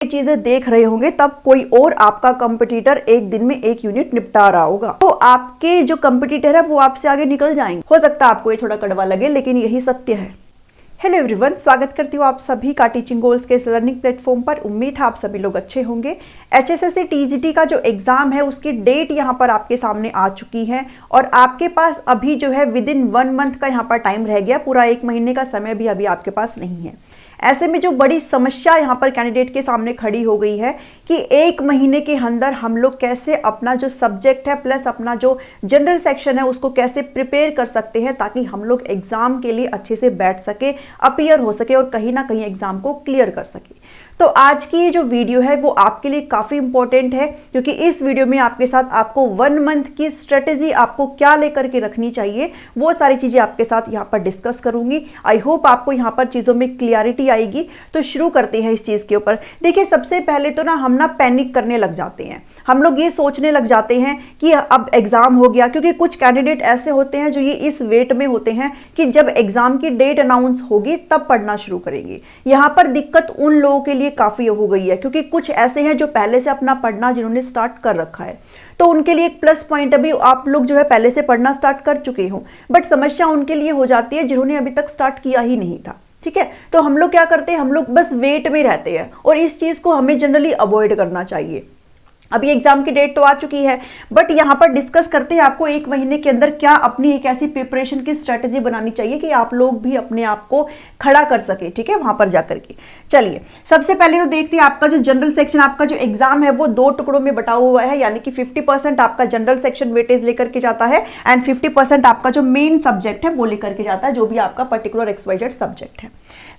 चीजें देख रहे होंगे तब कोई और आपका कंपटीटर एक दिन में एक यूनिट निपटा रहा होगा, तो आपके जो कंपटीटर है वो आपसे आगे निकल जाएंगे। हो सकता है आपको ये थोड़ा कड़वा लगे, लेकिन यही सत्य है। हेलो एवरीवन, स्वागत करती हूँ आप सभी का टीचिंग गोल्स के इस लर्निंग प्लेटफॉर्म पर। उम्मीद है आप सभी लोग अच्छे होंगे। HSSC TGT का जो एग्जाम है उसकी डेट यहाँ पर आपके सामने आ चुकी है और आपके पास अभी जो है विद इन 1 मंथ का यहाँ पर टाइम रह गया। पूरा 1 महीने का समय भी अभी आपके पास नहीं है। ऐसे में जो बड़ी समस्या यहाँ पर कैंडिडेट के सामने खड़ी हो गई है कि 1 महीने के अंदर हम लोग कैसे अपना जो सब्जेक्ट है प्लस अपना जो जनरल सेक्शन है उसको कैसे प्रिपेयर कर सकते हैं ताकि हम लोग एग्जाम के लिए अच्छे से बैठ सके, अपीयर हो सके और कहीं ना कहीं एग्जाम को क्लियर कर सके। तो आज की ये जो वीडियो है वो आपके लिए काफ़ी इंपॉर्टेंट है, क्योंकि इस वीडियो में आपके साथ आपको 1 मंथ की स्ट्रेटेजी आपको क्या लेकर के रखनी चाहिए वो सारी चीज़ें आपके साथ यहाँ पर डिस्कस करूंगी। आई होप आपको यहाँ पर चीज़ों में क्लियरिटी आएगी। तो शुरू करते हैं इस चीज़ के ऊपर। देखिए, सबसे पहले तो ना हम ना पैनिक करने लग जाते हैं। हम लोग ये सोचने लग जाते हैं कि अब एग्जाम हो गया, क्योंकि कुछ कैंडिडेट ऐसे होते हैं जो ये इस वेट में होते हैं कि जब एग्जाम की डेट अनाउंस होगी तब पढ़ना शुरू करेंगे। यहाँ पर दिक्कत उन लोगों के लिए काफ़ी हो गई है, क्योंकि कुछ ऐसे हैं जो पहले से अपना पढ़ना जिन्होंने स्टार्ट कर रखा है, तो उनके लिए एक प्लस पॉइंट अभी आप लोग जो है पहले से पढ़ना स्टार्ट कर चुके हो। बट समस्या उनके लिए हो जाती है जिन्होंने अभी तक स्टार्ट किया ही नहीं था। ठीक है, तो हम लोग क्या करते हैं, हम लोग बस वेट में रहते हैं और इस चीज़ को हमें जनरली अवॉइड करना चाहिए। अभी एग्जाम की डेट तो आ चुकी है, बट यहाँ पर डिस्कस करते हैं आपको 1 महीने के अंदर क्या अपनी एक ऐसी प्रिपरेशन की स्ट्रेटेजी बनानी चाहिए कि आप लोग भी अपने आप को खड़ा कर सके। ठीक है, वहां पर जाकर के चलिए सबसे पहले तो देखते हैं आपका जो जनरल सेक्शन, आपका जो एग्जाम है वो 2 टुकड़ों में बटा हुआ है, यानी कि 50% आपका जनरल सेक्शन वेटेज लेकर के जाता है एंड 50% आपका जो मेन सब्जेक्ट है वो लेकर के जाता है, जो भी आपका पर्टिकुलर XYZ सब्जेक्ट है।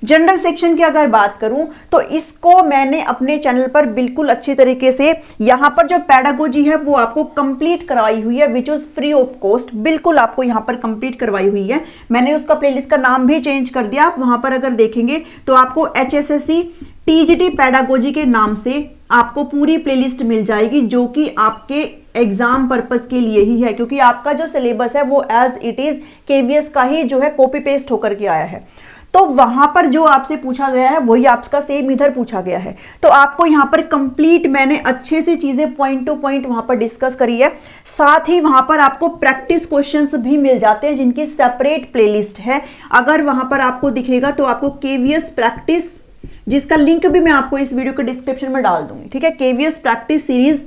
जनरल सेक्शन की अगर बात करूं तो इसको मैंने अपने चैनल पर बिल्कुल अच्छी तरीके से यहाँ पर जो पैडागोजी है वो आपको कंप्लीट करवाई हुई है, which is free of cost. बिल्कुल आपको यहाँ पर कंप्लीट करवाई हुई है। मैंने उसका प्लेलिस्ट का नाम भी चेंज कर दिया। आप वहां पर अगर देखेंगे तो आपको HSSC TGT पैडागोजी के नाम से आपको पूरी प्लेलिस्ट मिल जाएगी, जो कि आपके एग्जाम पर्पस के लिए ही है, क्योंकि आपका जो सिलेबस है वो एज इट इज KVS का ही जो है कॉपी पेस्ट होकर के आया है। तो वहां पर जो आपसे पूछा गया है वही आपका सेम इधर पूछा गया है। तो आपको यहाँ पर कंप्लीट मैंने अच्छे से चीजें पॉइंट टू पॉइंट वहां पर डिस्कस करी है। साथ ही वहां पर आपको प्रैक्टिस क्वेश्चंस भी मिल जाते हैं जिनकी सेपरेट प्लेलिस्ट है। अगर वहां पर आपको दिखेगा तो आपको KVS प्रैक्टिस, जिसका लिंक भी मैं आपको इस वीडियो के डिस्क्रिप्शन में डाल दूंगी। ठीक है, KVS प्रैक्टिस सीरीज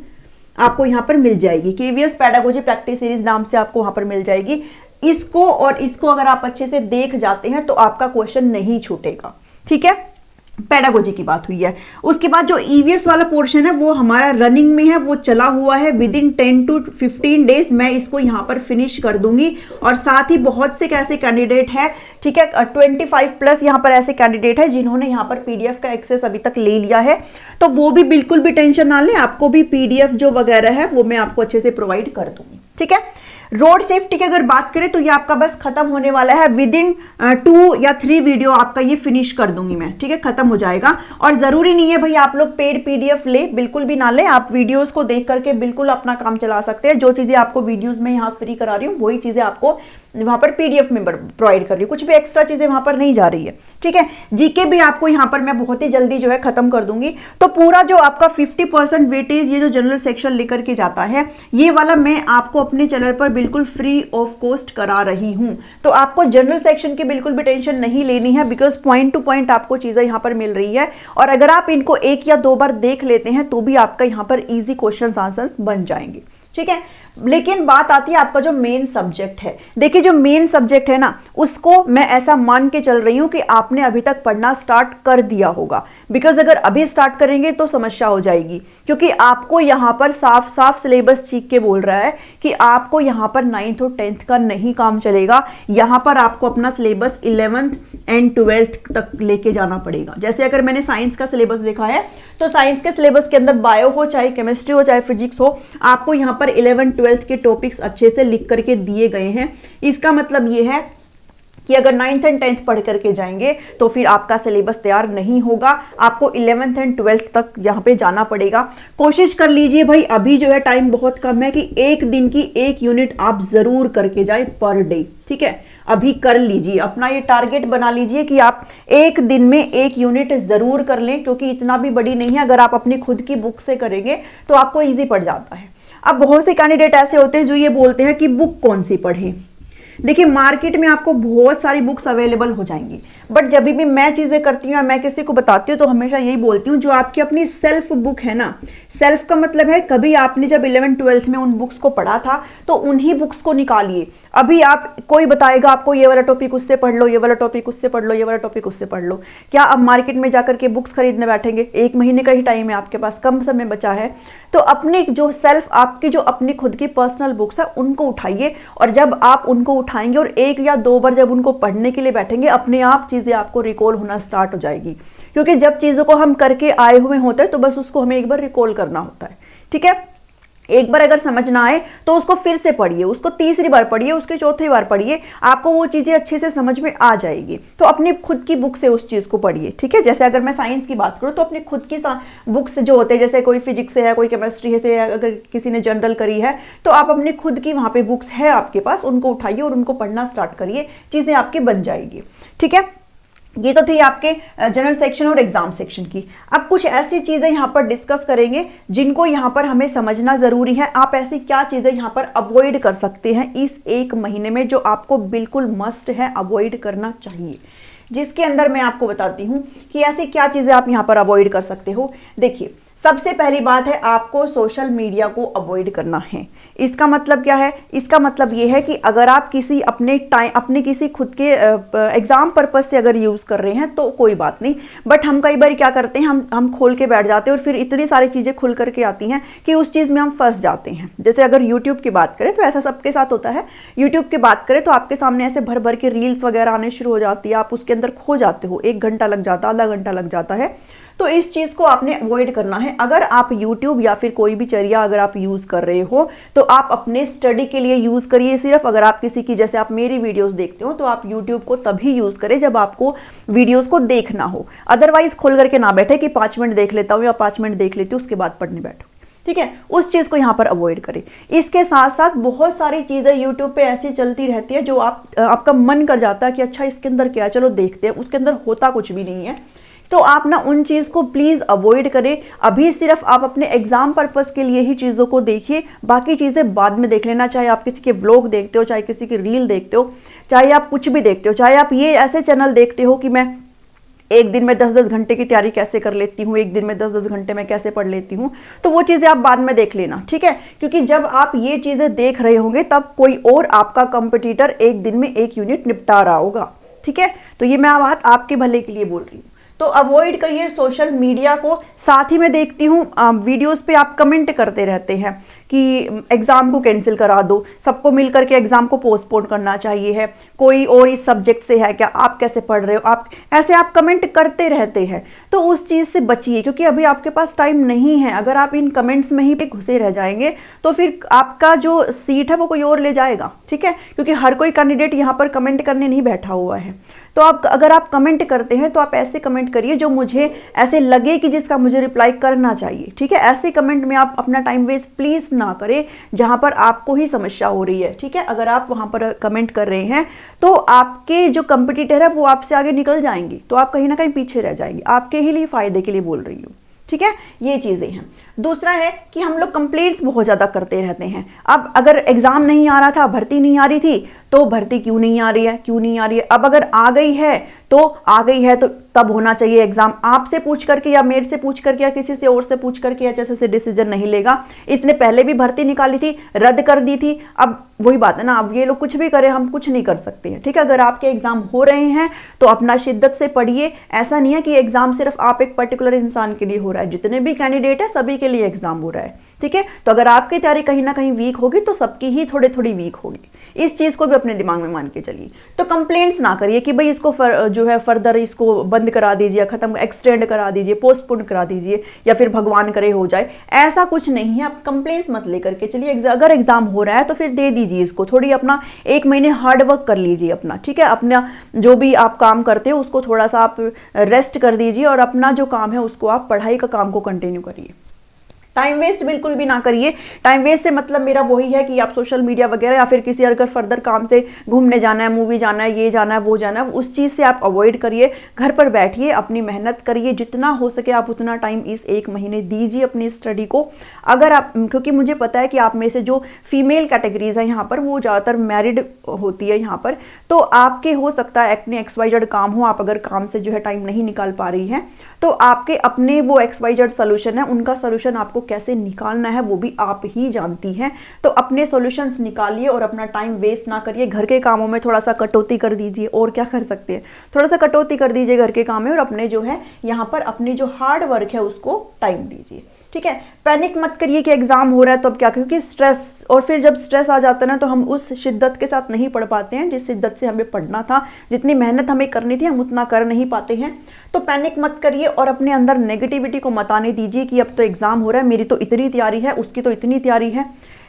आपको यहाँ पर मिल जाएगी। KVS पैडागोजी प्रैक्टिस सीरीज नाम से आपको वहां पर मिल जाएगी। इसको और इसको अगर आप अच्छे से देख जाते हैं तो आपका क्वेश्चन नहीं छूटेगा। ठीक है, पैडागोजी की बात हुई है। उसके बाद जो EVS वाला पोर्शन है वो हमारा रनिंग में है, वो चला हुआ है। विद इन 10 to 15 डेज मैं इसको यहाँ पर फिनिश कर दूंगी। और साथ ही बहुत से ऐसे कैंडिडेट है, ठीक है, 25+ यहाँ पर ऐसे कैंडिडेट है जिन्होंने यहाँ पर PDF का एक्सेस अभी तक ले लिया है, तो वो भी बिल्कुल भी टेंशन ना लें, आपको भी PDF जो वगैरह है वो मैं आपको अच्छे से प्रोवाइड कर दूंगी। ठीक है, रोड सेफ्टी की अगर बात करें तो ये आपका बस खत्म होने वाला है। विद इन 2 या 3 वीडियो आपका ये फिनिश कर दूंगी मैं। ठीक है, खत्म हो जाएगा। और जरूरी नहीं है भाई आप लोग पेड PDF ले, बिल्कुल भी ना ले। आप वीडियोस को देख करके बिल्कुल अपना काम चला सकते हैं। जो चीजें आपको वीडियोस में यहाँ फ्री करा रही हूँ वही चीजें आपको वहां पर PDF में प्रोवाइड कर रही हूँ, कुछ भी एक्स्ट्रा चीजें वहां पर नहीं जा रही है। ठीक है, GK भी आपको यहाँ पर मैं बहुत ही जल्दी जो है खत्म कर दूंगी। तो पूरा जो आपका 50% वेटेज ये जो जनरल सेक्शन लेकर के जाता है, ये वाला मैं आपको अपने चैनल पर बिल्कुल फ्री ऑफ कॉस्ट करा रही हूँ। तो आपको जनरल सेक्शन की बिल्कुल भी टेंशन नहीं लेनी है, बिकॉज पॉइंट टू पॉइंट आपको चीजें यहाँ पर मिल रही है। और अगर आप इनको 1 या 2 बार देख लेते हैं तो भी आपका यहाँ पर ईजी क्वेश्चन आंसर्स बन जाएंगे। ठीक है, लेकिन बात आती है आपका जो मेन सब्जेक्ट है। देखिए, जो मेन सब्जेक्ट है ना, उसको मैं ऐसा मान के चल रही हूं कि आपने अभी तक पढ़ना स्टार्ट कर दिया होगा। बिकॉज अगर अभी स्टार्ट करेंगे तो समस्या हो जाएगी, क्योंकि आपको यहाँ पर साफ साफ सिलेबस चीख के बोल रहा है कि आपको यहाँ पर 9th और 10th का नहीं काम चलेगा। यहाँ पर आपको अपना सिलेबस 11th एंड 12th तक लेके जाना पड़ेगा। जैसे अगर मैंने साइंस का सिलेबस देखा है तो साइंस के सिलेबस के अंदर बायो हो, चाहे केमिस्ट्री हो, चाहे फिजिक्स हो, आपको यहाँ पर 11th 12th के टॉपिक्स अच्छे से लिख करके दिए गए हैं। इसका मतलब ये है कि अगर 9th एंड 10th पढ़ करके जाएंगे तो फिर आपका सिलेबस तैयार नहीं होगा। आपको 11th एंड 12th तक यहाँ पे जाना पड़ेगा। कोशिश कर लीजिए भाई, अभी जो है टाइम बहुत कम है, कि 1 दिन की 1 यूनिट आप जरूर करके जाए पर डे। ठीक है, अभी कर लीजिए, अपना ये टारगेट बना लीजिए कि आप एक दिन में एक यूनिट जरूर कर लें, क्योंकि इतना भी बड़ी नहीं है। अगर आप अपनी खुद की बुक से करेंगे तो आपको ईजी पड़ जाता है। अब बहुत से कैंडिडेट ऐसे होते हैं जो ये बोलते हैं कि बुक कौन सी पढ़ें। देखिए, मार्केट में आपको बहुत सारी बुक्स अवेलेबल हो जाएंगी, बट जब भी मैं चीज़ें करती हूँ या मैं किसी को बताती हूँ तो हमेशा यही बोलती हूँ, जो आपकी अपनी सेल्फ बुक है ना, सेल्फ का मतलब है कभी आपने जब 11th-12th में उन बुक्स को पढ़ा था तो उन्हीं बुक्स को निकालिए। अभी आप कोई बताएगा आपको ये वाला टॉपिक उससे पढ़ लो, ये वाला टॉपिक उससे पढ़ लो, ये वाला टॉपिक उससे पढ़ लो, क्या अब मार्केट में जाकर के बुक्स खरीदने बैठेंगे? 1 महीने का ही टाइम है आपके पास, कम समय बचा है, तो अपने जो सेल्फ, आपकी जो अपनी खुद की पर्सनल बुक्स है उनको उठाइए, और जब आप उनको उठाएंगे और 1 या 2 बार जब उनको पढ़ने के लिए बैठेंगे, अपने आप चीज़ें आपको रिकॉल होना स्टार्ट हो जाएगी। क्योंकि जब चीज़ों को हम करके आए हुए होते हैं तो बस उसको हमें एक बार रिकॉल करना होता है। ठीक है, एक बार अगर समझ ना आए तो उसको फिर से पढ़िए, उसको तीसरी बार पढ़िए, उसके चौथी बार पढ़िए, आपको वो चीज़ें अच्छे से समझ में आ जाएगी। तो अपनी खुद की बुक से उस चीज़ को पढ़िए। ठीक है, जैसे अगर मैं साइंस की बात करूँ तो अपनी खुद की बुक्स जो होते हैं, जैसे कोई फिजिक्स से है, कोई केमिस्ट्री से है, अगर किसी ने जनरल करी है तो आप अपनी खुद की वहाँ पे बुक्स है आपके पास, उनको उठाइए और उनको पढ़ना स्टार्ट करिए, चीज़ें आपकी बन जाएगी। ठीक है, ये तो थी आपके जनरल सेक्शन और एग्जाम सेक्शन की। अब कुछ ऐसी चीजें यहाँ पर डिस्कस करेंगे जिनको यहाँ पर हमें समझना जरूरी है। आप ऐसी क्या चीजें यहाँ पर अवॉइड कर सकते हैं इस 1 महीने में, जो आपको बिल्कुल मस्ट है, अवॉइड करना चाहिए, जिसके अंदर मैं आपको बताती हूँ कि ऐसी क्या चीजें आप यहाँ पर अवॉइड कर सकते हो। देखिए, सबसे पहली बात है, आपको सोशल मीडिया को अवॉइड करना है। इसका मतलब क्या है? इसका मतलब ये है कि अगर आप किसी अपने किसी खुद के एग्जाम पर्पस से अगर यूज़ कर रहे हैं तो कोई बात नहीं, बट हम कई बार क्या करते हैं, हम खोल के बैठ जाते हैं और फिर इतनी सारी चीज़ें खुल करके आती हैं कि उस चीज़ में हम फंस जाते हैं। जैसे अगर यूट्यूब की बात करें तो ऐसा सबके साथ होता है। यूट्यूब की बात करें तो आपके सामने ऐसे भर भर के रील्स वगैरह आने शुरू हो जाती है, आप उसके अंदर खो जाते हो, 1 घंटा लग जाता है, आधा घंटा लग जाता है। तो इस चीज़ को आपने अवॉइड करना है। अगर आप YouTube या फिर कोई भी जरिया अगर आप यूज़ कर रहे हो तो आप अपने स्टडी के लिए यूज़ करिए सिर्फ। अगर आप किसी की, जैसे आप मेरी वीडियोस देखते हो, तो आप YouTube को तभी यूज़ करें जब आपको वीडियोस को देखना हो। अदरवाइज खोल करके ना बैठे कि 5 मिनट देख लेता हूँ या 5 मिनट देख लेती हूँ उसके बाद पढ़ने बैठो। ठीक है, उस चीज़ को यहाँ पर अवॉइड करें। इसके साथ साथ बहुत सारी चीज़ें यूट्यूब पे ऐसी चलती रहती है जो आपका मन कर जाता है कि अच्छा इसके अंदर क्या है, चलो देखते हैं, उसके अंदर होता कुछ भी नहीं है। तो आप ना उन चीज़ को प्लीज़ अवॉइड करें। अभी सिर्फ आप अपने एग्जाम पर्पस के लिए ही चीज़ों को देखिए, बाकी चीज़ें बाद में देख लेना। चाहे आप किसी के व्लॉग देखते हो, चाहे किसी की रील देखते हो, चाहे आप कुछ भी देखते हो, चाहे आप ये ऐसे चैनल देखते हो कि मैं एक दिन में 10-10 घंटे की तैयारी कैसे कर लेती हूँ, एक दिन में 10-10 घंटे में कैसे पढ़ लेती हूँ, तो वो चीज़ें आप बाद में देख लेना। ठीक है, क्योंकि जब आप ये चीज़ें देख रहे होंगे तब कोई और आपका कंपटीटर एक दिन में एक यूनिट निपटा रहा होगा। ठीक है, तो ये मैं बात आपके भले के लिए बोल रही हूँ। तो अवॉइड करिए सोशल मीडिया को। साथ ही मैं देखती हूँ वीडियोस पे आप कमेंट करते रहते हैं कि एग्ज़ाम को कैंसिल करा दो, सबको मिलकर के एग्ज़ाम को पोस्टपोन करना चाहिए है, कोई और इस सब्जेक्ट से है क्या, आप कैसे पढ़ रहे हो, आप ऐसे आप कमेंट करते रहते हैं। तो उस चीज़ से बचिए, क्योंकि अभी आपके पास टाइम नहीं है। अगर आप इन कमेंट्स में ही घुसे रह जाएंगे तो फिर आपका जो सीट है वो कोई और ले जाएगा। ठीक है, क्योंकि हर कोई कैंडिडेट यहाँ पर कमेंट करने नहीं बैठा हुआ है। तो अगर आप कमेंट करते हैं तो आप ऐसे कमेंट करिए जो मुझे ऐसे लगे कि जिसका मुझे रिप्लाई करना चाहिए। ठीक है, ऐसे कमेंट में आप अपना टाइम वेस्ट प्लीज ना करें जहां पर आपको ही समस्या हो रही है। ठीक है, अगर आप वहां पर कमेंट कर रहे हैं तो आपके जो कंपटीटर है वो आपसे आगे निकल जाएंगे, तो आप कहीं ना कहीं पीछे रह जाएंगे। आपके ही लिए फायदे के लिए बोल रही हूँ। ठीक है, ये चीजें हैं। दूसरा है कि हम लोग कंप्लेंट्स बहुत ज्यादा करते रहते हैं। अब अगर एग्जाम नहीं आ रहा था, भर्ती नहीं आ रही थी, तो भर्ती क्यों नहीं आ रही है, क्यों नहीं आ रही है। अब अगर आ गई है तो आ गई है, तो तब होना चाहिए एग्जाम। आपसे पूछ करके या मेरे से पूछ करके या किसी से और से पूछ करके ऐसे से डिसीजन नहीं लेगा। इसने पहले भी भर्ती निकाली थी, रद्द कर दी थी। अब वही बात है ना, अब ये लोग कुछ भी करें, हम कुछ नहीं कर सकते हैं। ठीक है, अगर आपके एग्जाम हो रहे हैं तो अपना शिद्दत से पढ़िए। ऐसा नहीं है कि एग्जाम सिर्फ आप एक पर्टिकुलर इंसान के लिए हो रहा है, जितने भी कैंडिडेट है सभी के लिए एग्जाम हो रहा है। ठीक है, तो अगर आपकी तैयारी कहीं ना कहीं वीक होगी तो सबकी ही थोड़ी थोड़ी वीक होगी। इस चीज को भी अपने दिमाग में मान के चलिए। तो कंप्लेंट्स ना करिए कि भाई इसको जो है फर्दर इसको बंद करा दीजिए, खत्म एक्सटेंड करा दीजिए, पोस्टपोन करा दीजिए, या फिर भगवान करे हो जाए। ऐसा कुछ नहीं है, आप कंप्लेंट्स मत लेकर के चलिए। अगर एग्जाम हो रहा है तो फिर दे दीजिए इसको, थोड़ी अपना 1 महीने हार्ड वर्क कर लीजिए अपना। ठीक है, अपना जो भी आप काम करते हो उसको थोड़ा सा आप रेस्ट कर दीजिए और अपना जो काम है उसको आप पढ़ाई का काम को कंटिन्यू करिए। टाइम वेस्ट बिल्कुल भी ना करिए। टाइम वेस्ट से मतलब मेरा वही है कि आप सोशल मीडिया वगैरह या फिर किसी अगर फर्दर काम से घूमने जाना है, मूवी जाना है, ये जाना है, वो जाना है, उस चीज़ से आप अवॉइड करिए। घर पर बैठिए, अपनी मेहनत करिए, जितना हो सके आप उतना टाइम इस 1 महीने दीजिए अपनी स्टडी को। अगर आप, क्योंकि मुझे पता है कि आप में से जो फीमेल कैटेगरीज है यहाँ पर वो ज़्यादातर मैरिड होती है यहाँ पर, तो आपके हो सकता है अपने XYZ काम हो, आप अगर काम से जो है टाइम नहीं निकाल पा रही हैं, तो आपके अपने वो XYZ सोल्यूशन है, उनका सोल्यूशन आपको कैसे निकालना है वो भी आप ही जानती हैं। तो अपने सॉल्यूशंस निकालिए और अपना टाइम वेस्ट ना करिए। घर के कामों में थोड़ा सा कटौती कर दीजिए, और क्या कर सकते हैं, थोड़ा सा कटौती कर दीजिए घर के काम में, और अपने जो है यहाँ पर अपनी जो हार्ड वर्क है उसको टाइम दीजिए। ठीक है, पैनिक मत करिए कि एग्जाम हो रहा है तो अब क्या, क्योंकि स्ट्रेस, और फिर जब स्ट्रेस आ जाता है ना तो हम उस शिद्दत के साथ नहीं पढ़ पाते हैं जिस शिद्दत से हमें पढ़ना था, जितनी मेहनत हमें करनी थी हम उतना कर नहीं पाते हैं। तो पैनिक मत करिए और अपने अंदर नेगेटिविटी को मत आने दीजिए कि अब तो एग्जाम हो रहा है, मेरी तो इतनी तैयारी है, उसकी तो इतनी तैयारी है।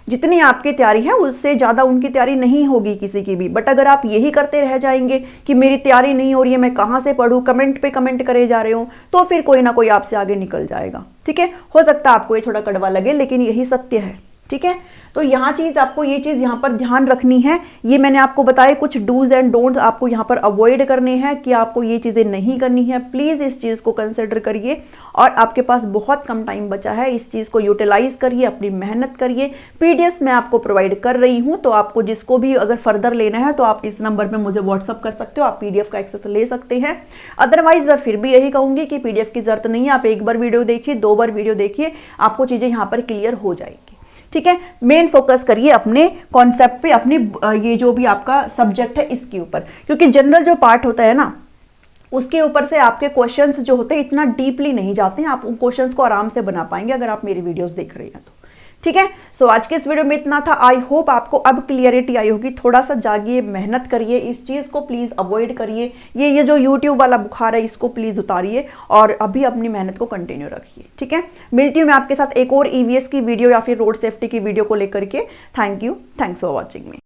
जितनी आपकी तैयारी है उससे ज़्यादा उनकी तैयारी नहीं होगी किसी की भी। बट अगर आप यही करते रह जाएंगे कि मेरी तैयारी नहीं हो रही है, मैं कहाँ से पढ़ूँ, कमेंट पे कमेंट करे जा रहे हो, तो फिर कोई ना कोई आपसे आगे निकल जाएगा। ठीक है, हो सकता है आपको ये थोड़ा कड़वा लगे लेकिन यही सत्य है। ठीक है, तो यहाँ चीज़ आपको ये चीज़ यहाँ पर ध्यान रखनी है। ये मैंने आपको बताया कुछ डूज एंड डोंट्स आपको यहाँ पर अवॉइड करने हैं कि आपको ये चीज़ें नहीं करनी है। प्लीज़ इस चीज़ को कंसिडर करिए, और आपके पास बहुत कम टाइम बचा है, इस चीज़ को यूटिलाइज करिए, अपनी मेहनत करिए। पीडीएफ मैं आपको प्रोवाइड कर रही हूँ, तो आपको जिसको भी अगर फर्दर लेना है तो आप इस नंबर पर मुझे व्हाट्सअप कर सकते हो, आप पीडीएफ का एक्सेस ले सकते हैं। अदरवाइज मैं फिर भी यही कहूँगी कि पीडीएफ की जरूरत नहीं है, आप एक बार वीडियो देखिए, 2 बार वीडियो देखिए, आपको चीज़ें यहाँ पर क्लियर हो जाएगी। ठीक है, मेन फोकस करिए अपने कॉन्सेप्ट पे, अपने ये जो भी आपका सब्जेक्ट है इसके ऊपर, क्योंकि जनरल जो पार्ट होता है ना उसके ऊपर से आपके क्वेश्चंस जो होते हैं इतना डीपली नहीं जाते हैं, आप उन क्वेश्चंस को आराम से बना पाएंगे अगर आप मेरी वीडियोस देख रहे हैं तो। ठीक है, सो आज के इस वीडियो में इतना था। आई होप आपको अब क्लियरिटी आई होगी। थोड़ा सा जागिए, मेहनत करिए, इस चीज़ को प्लीज़ अवॉइड करिए। ये जो यूट्यूब वाला बुखार है इसको प्लीज़ उतारिए और अभी अपनी मेहनत को कंटिन्यू रखिए। ठीक है, मिलती हूँ मैं आपके साथ एक और EVS की वीडियो या फिर रोड सेफ्टी की वीडियो को लेकर के। Thank you, thanks for watching me.